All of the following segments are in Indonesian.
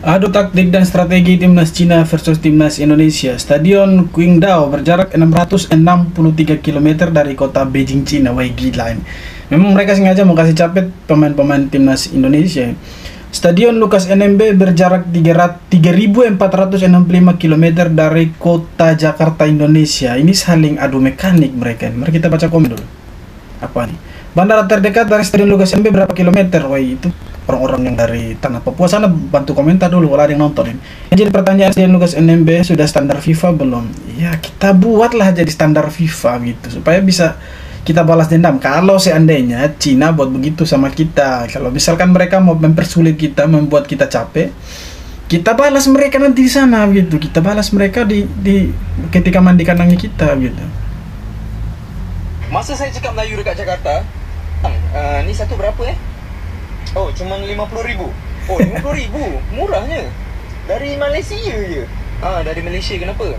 Adu taktik dan strategi timnas Cina versus timnas Indonesia. Stadion Qingdao berjarak 663 km dari kota Beijing, Cina. Wah, gila ini. Memang mereka sengaja mau kasih capek pemain-pemain timnas Indonesia. Stadion Lukas NMB berjarak 3.465 km dari kota Jakarta, Indonesia. Ini saling adu mekanik mereka. Mari kita baca komen dulu. Apa nih? Bandara terdekat dari Stadion Lukas NMB berapa kilometer? Wah, itu orang-orang yang dari tanah Papua sana bantu komentar dulu kalau ada yang nonton ini. Jadi pertanyaan, Stadion Lukas NMB sudah standar FIFA belum? Ya, kita buatlah jadi standar FIFA gitu supaya bisa kita balas dendam. Kalau seandainya Cina buat begitu sama kita, kalau misalkan mereka mau mempersulit kita, membuat kita capek, kita balas mereka nanti di sana gitu. Kita balas mereka di ketika mandi kandangnya kita gitu. Masa saya cakap Melayu dekat Jakarta, ni satu berapa Oh, cuma 50.000. Oh, 50.000, murahnya. Dari Malaysia je. Dari Malaysia, kenapa?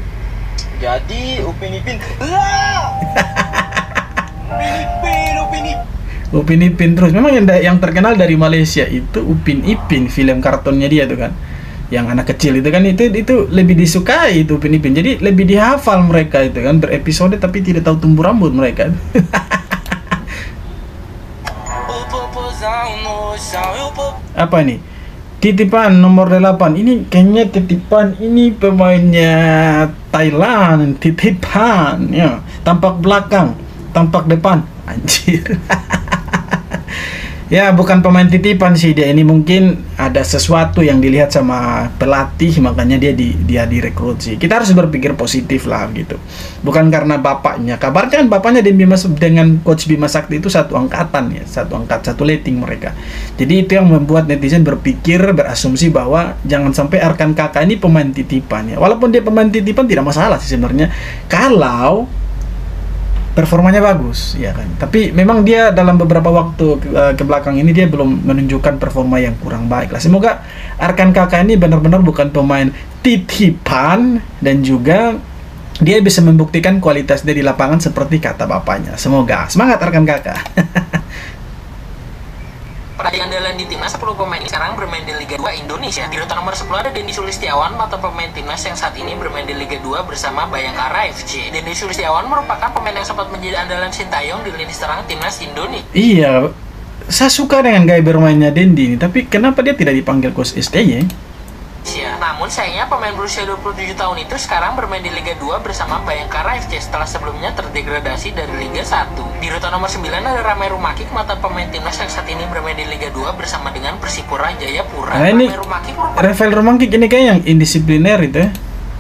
Jadi Upin Ipin Upin Ipin terus. Memang yang terkenal dari Malaysia itu Upin Ipin, film kartunnya dia tuh kan, yang anak kecil itu kan, itu lebih disukai itu Upin Ipin. Jadi lebih dihafal mereka itu kan, berepisode tapi tidak tahu tumbuh rambut mereka. Apa nih? Titipan nomor 8. Ini kayaknya titipan ini pemainnya Thailand. Titipan ya. Tampak belakang, tampak depan. Anjir. Ya, bukan pemain titipan sih dia ini, mungkin ada sesuatu yang dilihat sama pelatih makanya dia direkrut sih. Kita harus berpikir positif lah gitu. Bukan karena bapaknya. Kabarnya kan bapaknya dengan coach Bima Sakti itu satu angkatan ya, satu letting mereka. Jadi itu yang membuat netizen berpikir, berasumsi bahwa jangan sampai Arkan Kakak ini pemain titipan ya. Walaupun dia pemain titipan tidak masalah sih sebenarnya kalau performanya bagus ya kan, tapi memang dia dalam beberapa waktu ke belakang ini dia belum menunjukkan performa yang kurang baik lah. Semoga Arkan Kakak ini benar-benar bukan pemain titipan dan juga dia bisa membuktikan kualitas dia di lapangan seperti kata bapaknya. Semoga. Semangat Arkan Kakak. Pertandingan andalan di timnas 10 pemain sekarang bermain di Liga 2 Indonesia. Di urutan nomor 10 ada Dendi Sulistiawan, mantan pemain timnas yang saat ini bermain di Liga 2 bersama Bayangkara FC. Dendi Sulistiawan merupakan pemain yang sempat menjadi andalan Sintayong di lini serang timnas Indonesia. Iya, saya suka dengan gaya bermainnya Dendi ini, tapi kenapa dia tidak dipanggil coach STY? Namun sayangnya pemain berusia 27 tahun itu sekarang bermain di Liga 2 bersama Bayangkara FC setelah sebelumnya terdegradasi dari Liga 1. Di urutan nomor 9 ada Ramai Rumakik, mantan pemain timnas yang saat ini bermain di Liga 2 bersama dengan Persipura Jayapura. Nah, ini Rafael Rumakik ini kayak yang indisipliner itu ya.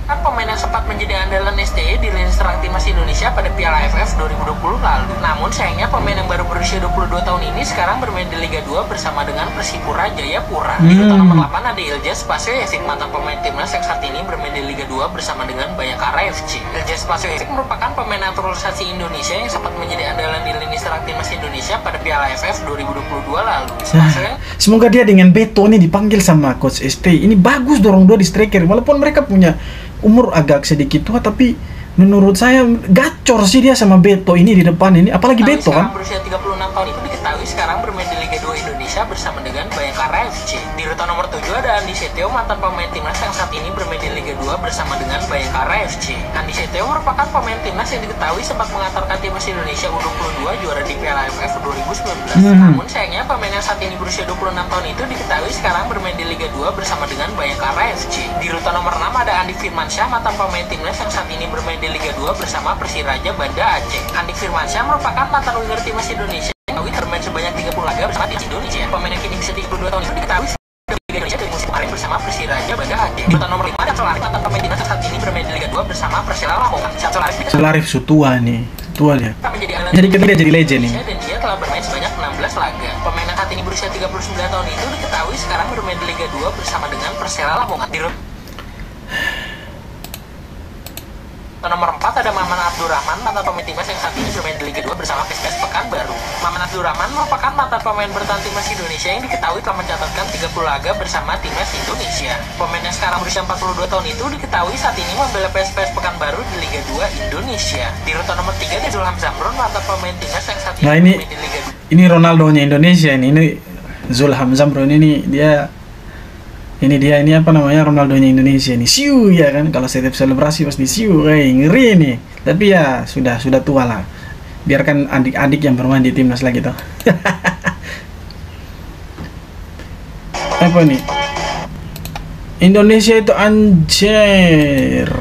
Pemain yang sempat menjadi andalan STY di lini serang timnas Indonesia pada Piala AFF 2020 lalu. Namun sayangnya pemain yang baru berusia 22 tahun ini sekarang bermain di Liga 2 bersama dengan Persipura Jayapura. Di urutan nomor 8 ada Iljaz Spasojevic, mantan pemain timnas yang saat ini bermain di Liga 2 bersama dengan Bayangkara FC. Iljaz Spasojevic merupakan pemain naturalisasi Indonesia yang sempat menjadi andalan di lini serang timnas Indonesia pada Piala AFF 2022 lalu. Semoga dia dengan Beto ini dipanggil sama coach STY. Ini bagus dorong dua di striker, walaupun mereka punya umur agak sedikit tua, tapi menurut saya gacor sih dia sama Beto ini di depan ini, apalagi Beto kan. Berusia 36 tahun itu diketahui sekarang bermain di Liga 2 Indonesia bersama dengan Bayangkara FC. Di urutan nomor 7 ada Andi Setio, mantan pemain timnas yang saat ini bermain di Liga 2 bersama dengan Bayangkara FC. Andi Setio merupakan pemain timnas yang diketahui sempat mengantarkan timnas Indonesia U22 juara di Piala AFF 2019. Namun sayangnya pemain yang saat ini berusia 26 tahun itu diketahui sekarang bermain di Liga 2 bersama dengan Bayangkara FC. Di urutan nomor 6 ada Andik Firmansyah, mantan pemain timnas yang saat ini bermain di Liga 2 bersama Persiraja Banda Aceh. Andik Firmansyah merupakan mantan winger timnas Indonesia yang bermain sebanyak 30 laga bersama timnas Indonesia. Pemain yang kini berusia 32 tahun itu diketahui di Liga Indonesia dari musim kemarin bersama Persiraja Banda Aceh. Di urutan nomor 5 ada Solaris, mantan pemain timnas yang saat ini bermain di Liga 2 bersama Persela Lamongan. Solaris Sutua nih, tua dia. Jadi kita jadi legend nih. Dan dia telah bermain sebanyak 16 laga. Pemain yang saat ini berusia 39 tahun itu diketahui sekarang bermain di Liga 2 bersama dengan Persela Lamongan. Di nomor 4 ada Maman Abdurrahman, mantan pemain timnas yang saat ini bermain di Liga 2 bersama PSPS Pekanbaru. Maman Abdurrahman merupakan mantan pemain bertahan timnas Indonesia yang diketahui telah mencatatkan 30 laga bersama timnas Indonesia. Pemain yang sekarang berusia 42 tahun itu diketahui saat ini membela PSPS Pekanbaru di Liga 2 Indonesia. Di urutan nomor 3 ada Zulham Zamrun, mantan pemain timnas yang saat ini bermain di Liga 2. Ini Ronaldo-nya Indonesia ini Zulham Zamrun ini dia Ini dia, ini apa namanya, Ronaldonya Indonesia nih, siu ya kan, kalau setiap selebrasi pasti siu, ngeri nih. Tapi ya sudah tua lah, biarkan adik-adik yang bermain di timnas lagi tuh. Apa nih, Indonesia itu anjir,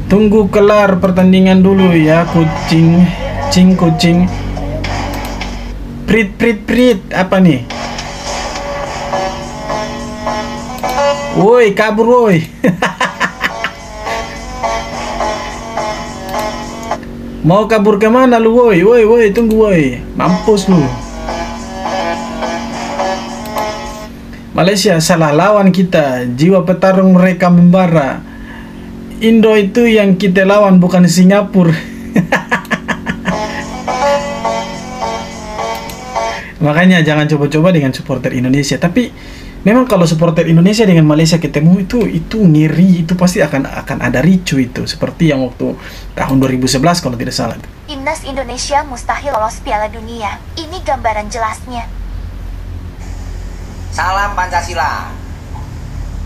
tunggu kelar pertandingan dulu ya kucing, kucing. Prit apa nih? Woi, kabur woi. Mau kabur kemana lu woi? Woi, tunggu woi. Mampus lu. Malaysia salah lawan kita. Jiwa petarung mereka membara. Indo itu yang kita lawan, bukan Singapura. Makanya jangan coba-coba dengan supporter Indonesia. Tapi memang kalau supporter Indonesia dengan Malaysia ketemu itu ngeri, itu pasti akan ada ricu itu, seperti yang waktu tahun 2011 kalau tidak salah. Timnas Indonesia mustahil lolos Piala Dunia. Ini gambaran jelasnya. Salam Pancasila.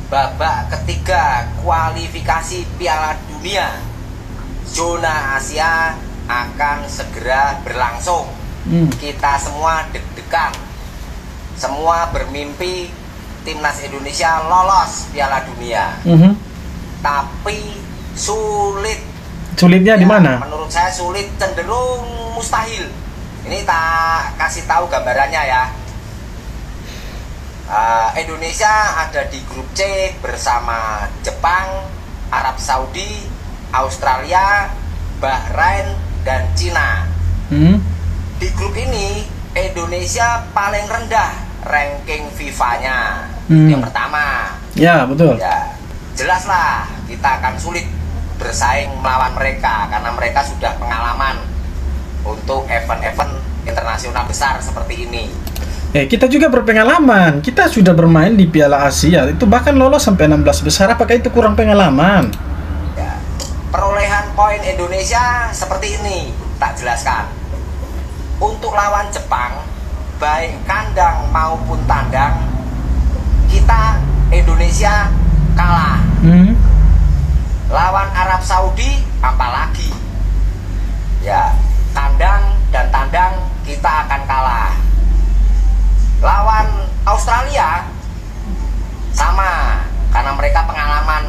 Babak ketiga kualifikasi Piala Dunia zona Asia akan segera berlangsung. Kita semua deg-degan, semua bermimpi Timnas Indonesia lolos Piala Dunia. Tapi sulit. Sulitnya ya, di mana? Menurut saya sulit, cenderung mustahil. Ini tak kasih tahu gambarannya ya. Indonesia ada di grup C bersama Jepang, Arab Saudi, Australia, Bahrain, dan Cina. Di grup ini Indonesia paling rendah ranking FIFA-nya. Yang pertama. Ya, betul. Ya, jelaslah kita akan sulit bersaing melawan mereka karena mereka sudah pengalaman untuk event-event internasional besar seperti ini. Kita juga berpengalaman. Kita sudah bermain di Piala Asia. Itu bahkan lolos sampai 16 besar. Apakah itu kurang pengalaman? Ya, perolehan poin Indonesia seperti ini, tak jelaskan. Untuk lawan Jepang, baik kandang maupun tandang, kita Indonesia kalah. Lawan Arab Saudi apalagi, ya kandang dan tandang kita akan kalah. Lawan Australia sama, karena mereka pengalaman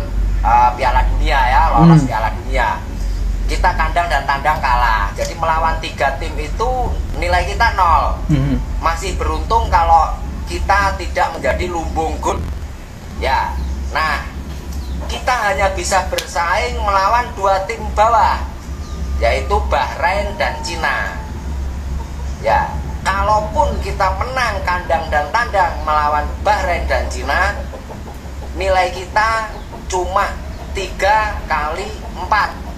Piala Dunia ya, lolos Piala Dunia. Kita kandang dan tandang kalah. Jadi melawan 3 tim itu nilai kita 0. Masih beruntung kalau kita tidak menjadi lumbung gol. Ya, nah kita hanya bisa bersaing melawan 2 tim bawah, yaitu Bahrain dan Cina. Ya, kalaupun kita menang kandang dan tandang melawan Bahrain dan Cina, nilai kita cuma 3 kali 4.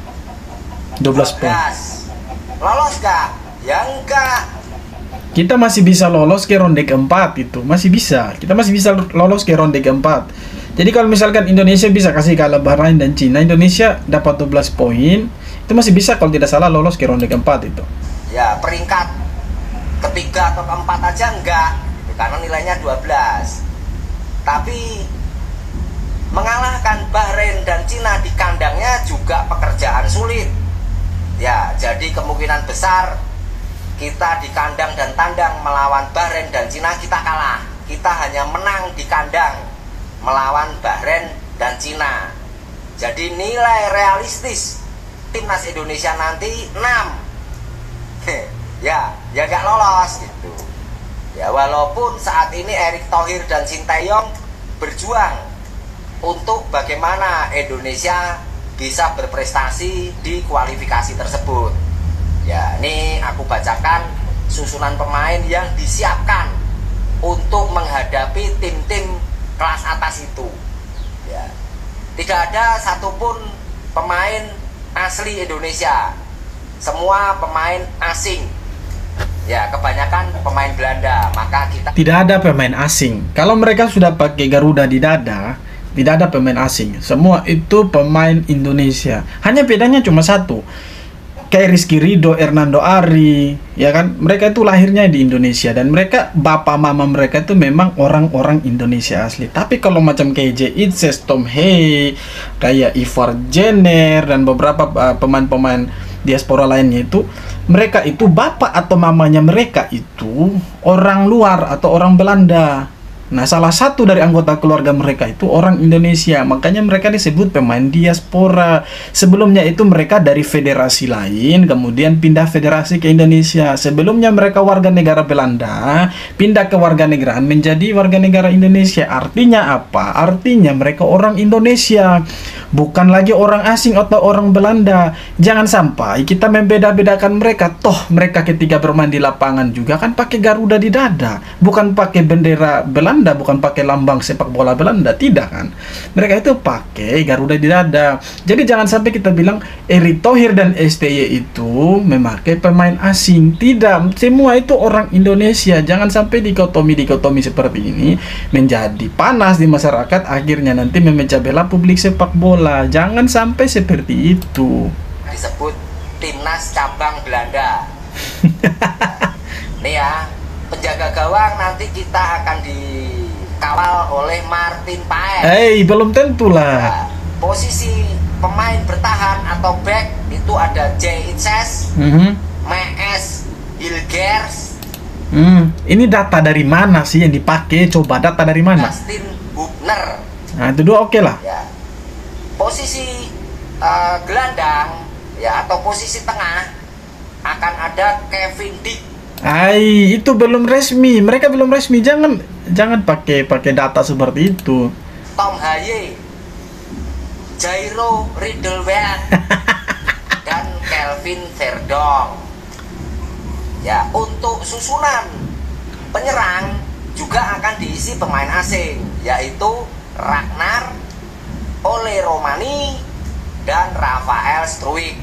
12 poin. Lolos gak? Ya enggak. Kita masih bisa lolos ke ronde keempat itu. Masih bisa. Kita masih bisa lolos ke ronde keempat. Jadi kalau misalkan Indonesia bisa kasih kalah Bahrain dan Cina, Indonesia dapat 12 poin, itu masih bisa kalau tidak salah lolos ke ronde keempat itu. Ya, peringkat ketiga atau keempat aja enggak, karena nilainya 12. Tapi mengalahkan Bahrain dan Cina di kandangnya juga pekerjaan sulit. Ya, jadi kemungkinan besar kita di kandang dan tandang melawan Bahrain dan Cina kita kalah. Kita hanya menang di kandang melawan Bahrain dan Cina. Jadi nilai realistis Timnas Indonesia nanti 6. ya gak lolos gitu. Ya, walaupun saat ini Erick Thohir dan Sinteyong berjuang untuk bagaimana Indonesia bisa berprestasi di kualifikasi tersebut. Ya, ini aku bacakan susunan pemain yang disiapkan untuk menghadapi tim-tim kelas atas itu. Ya, tidak ada satupun pemain asli Indonesia, semua pemain asing. Ya, kebanyakan pemain Belanda. Maka kita tidak ada pemain asing. Kalau mereka sudah pakai Garuda di dada, tidak ada pemain asing. Semua itu pemain Indonesia. Hanya bedanya cuma satu. kayak Rizky Ridho, Hernando Ari, ya kan? Mereka itu lahirnya di Indonesia dan mereka bapak mama mereka itu memang orang-orang Indonesia asli. Tapi kalau macam kayak Jay Itzes, Tom Hey, kayak Ivar Jenner dan beberapa pemain-pemain diaspora lainnya itu, mereka itu bapak atau mamanya mereka itu orang luar atau orang Belanda. Nah, salah satu dari anggota keluarga mereka itu orang Indonesia. Makanya mereka disebut pemain diaspora. Sebelumnya itu mereka dari federasi lain, kemudian pindah federasi ke Indonesia. Sebelumnya mereka warga negara Belanda, pindah ke warga negaraan menjadi warga negara Indonesia. Artinya apa? Artinya mereka orang Indonesia, bukan lagi orang asing atau orang Belanda. Jangan sampai kita membeda-bedakan mereka. Toh mereka ketika bermain di lapangan juga kan pakai Garuda di dada, bukan pakai bendera Belanda, bukan pakai lambang sepak bola Belanda, tidak kan? Mereka itu pakai Garuda di dada. Jadi jangan sampai kita bilang Erick Thohir dan STY itu memakai pemain asing. Tidak, semua itu orang Indonesia. Jangan sampai dikotomi seperti ini menjadi panas di masyarakat, akhirnya nanti memecah belah publik sepak bola. Jangan sampai seperti itu. Disebut timnas cabang Belanda. Nih ya, penjaga gawang nanti kita akan dikawal oleh Martin Paes. Belum tentu lah. Nah, posisi pemain bertahan atau back itu ada Jay Itzes, Mees Hilgers. Ini data dari mana sih yang dipakai? Coba data dari mana? Dustin Hubner. Nah, itu dua oke lah. Ya. Posisi gelandang ya atau posisi tengah akan ada Kevin Dick. Itu belum resmi. Mereka belum resmi. Jangan pakai data seperti itu. Tom Haye, Jairo Ridlewand, dan Kelvin Verdong. Ya, untuk susunan penyerang juga akan diisi pemain asing, yaitu Ragnar, Ole Romani, dan Rafael Struijk.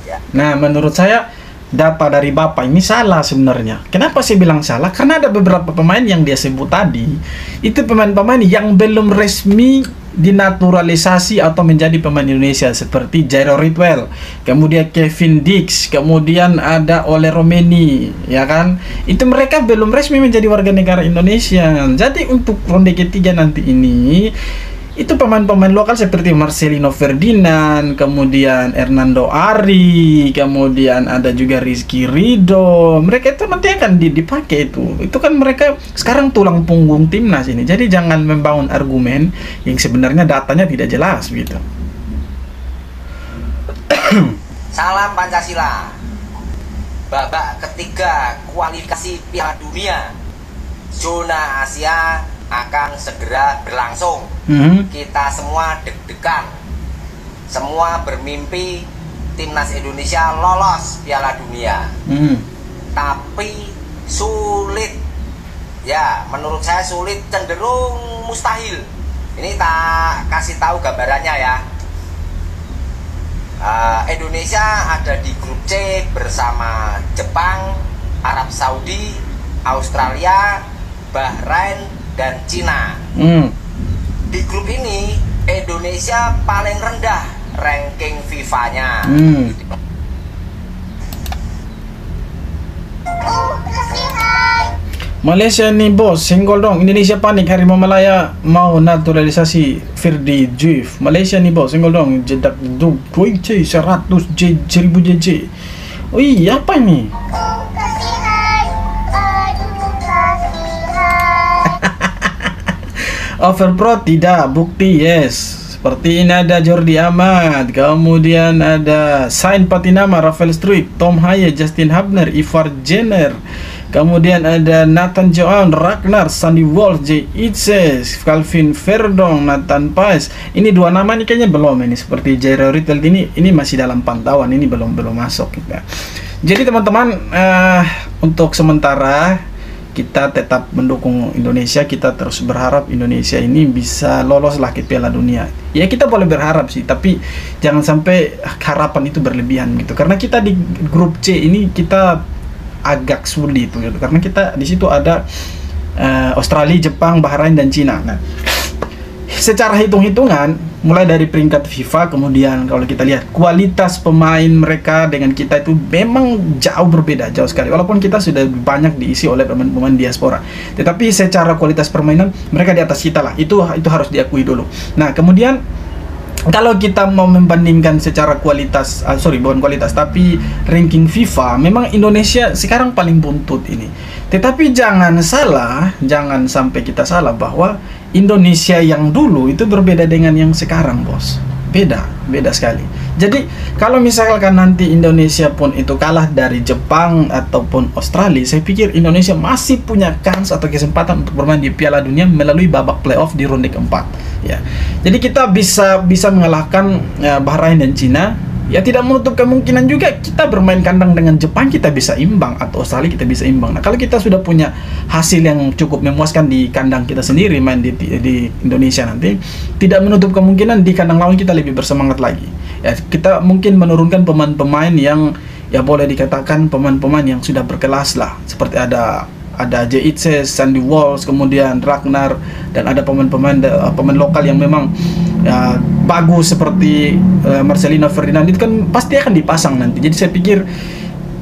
Ya. Nah, menurut saya data dari Bapak ini salah sebenarnya. Kenapa saya bilang salah? Karena ada beberapa pemain yang dia sebut tadi, itu pemain-pemain yang belum resmi dinaturalisasi atau menjadi pemain Indonesia, seperti Jairo Ridwell, kemudian Kevin Dix, kemudian ada Ole Romani, ya kan? Itu mereka belum resmi menjadi warga negara Indonesia. Jadi untuk ronde ketiga nanti ini, itu pemain-pemain lokal seperti Marcelino Ferdinand, kemudian Hernando Ari, kemudian ada juga Rizky Ridho. Mereka itu nanti akan dipakai itu. Itu kan mereka sekarang tulang punggung timnas ini. Jadi jangan membangun argumen yang sebenarnya datanya tidak jelas gitu. Salam Pancasila. Babak ketiga kualifikasi Piala Dunia zona Asia akan segera berlangsung. Kita semua deg-degan, semua bermimpi timnas Indonesia lolos Piala Dunia. Tapi sulit, ya menurut saya sulit, cenderung mustahil. Ini tak kasih tahu gambarannya ya. Indonesia ada di grup C bersama Jepang, Arab Saudi, Australia, Bahrain, dan Cina. Di grup ini Indonesia paling rendah ranking FIFA-nya. Malaysia nih bos, senggol dong. Indonesia panik, Harimau Malaya mau naturalisasi Firdy Juif. Malaysia nih bos, senggol dong. Jedak duk 100 1000 JJ. Oh iya, apa ini? Overpro tidak, bukti yes. Seperti ini ada Jordi Amat, kemudian ada Sain Patinama, Rafael Struijk, Tom Haye, Justin Hubner, Ivar Jenner, kemudian ada Nathan Joan, Ragnar, Sandy Wolf, Jay Itzes, Kelvin Verdong, Nathan Paes. Ini dua nama ini kayaknya belum, ini seperti Jairo Ridwell ini masih dalam pantauan, ini belum masuk gitu. Jadi teman-teman, untuk sementara kita tetap mendukung Indonesia. Kita terus berharap Indonesia ini bisa lolos lah ke Piala Dunia. Ya kita boleh berharap sih, tapi jangan sampai harapan itu berlebihan gitu. Karena kita di grup C ini kita agak sulit gitu. Karena kita di situ ada Australia, Jepang, Bahrain, dan Cina. Nah, secara hitung-hitungan, mulai dari peringkat FIFA, kemudian kalau kita lihat kualitas pemain mereka dengan kita itu memang jauh berbeda, jauh sekali. Walaupun kita sudah banyak diisi oleh pemain-pemain diaspora, tetapi secara kualitas permainan mereka di atas kita lah. Itu harus diakui dulu. Nah, kemudian kalau kita mau membandingkan secara kualitas, bukan kualitas, tapi ranking FIFA, memang Indonesia sekarang paling buntut ini. Tetapi jangan sampai kita salah bahwa Indonesia yang dulu itu berbeda dengan yang sekarang, bos. Beda sekali. Jadi kalau misalkan nanti Indonesia pun itu kalah dari Jepang ataupun Australia, saya pikir Indonesia masih punya kans atau kesempatan untuk bermain di Piala Dunia melalui babak playoff di ronde keempat. Ya, jadi kita bisa mengalahkan Bahrain dan Cina. Ya, tidak menutup kemungkinan juga kita bermain kandang dengan Jepang kita bisa imbang, atau Australia kita bisa imbang. Nah, kalau kita sudah punya hasil yang cukup memuaskan di kandang kita sendiri main di Indonesia nanti, tidak menutup kemungkinan di kandang lawan kita lebih bersemangat lagi. Ya, kita mungkin menurunkan pemain-pemain yang ya boleh dikatakan pemain-pemain yang sudah berkelas lah, seperti ada J.I.C, Sandy Walsh, kemudian Ragnar, dan ada pemain lokal yang memang ya, bagus seperti Marcelino Ferdinand, itu kan pasti akan dipasang nanti. Jadi saya pikir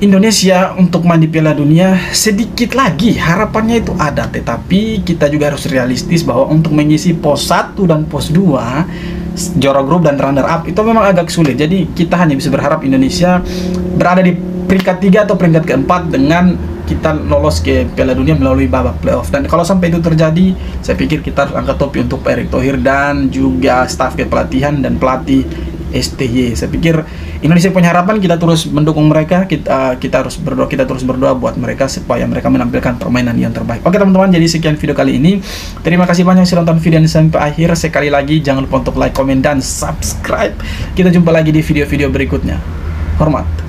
Indonesia untuk main di Piala Dunia sedikit lagi harapannya itu ada, tetapi kita juga harus realistis bahwa untuk mengisi pos 1 dan pos 2 juara grup dan runner up itu memang agak sulit. Jadi kita hanya bisa berharap Indonesia berada di peringkat 3 atau peringkat keempat dengan kita lolos ke Piala Dunia melalui babak playoff. Dan kalau sampai itu terjadi, saya pikir kita harus angkat topi untuk Pak Erick Thohir dan juga staf kepelatihan dan pelatih STY. Saya pikir Indonesia punya harapan, kita terus mendukung mereka, kita terus berdoa buat mereka supaya mereka menampilkan permainan yang terbaik. Oke teman-teman, jadi sekian video kali ini. Terima kasih banyak sudah nonton video ini sampai akhir. Sekali lagi jangan lupa untuk like, komen, dan subscribe. Kita jumpa lagi di video-video berikutnya. Hormat.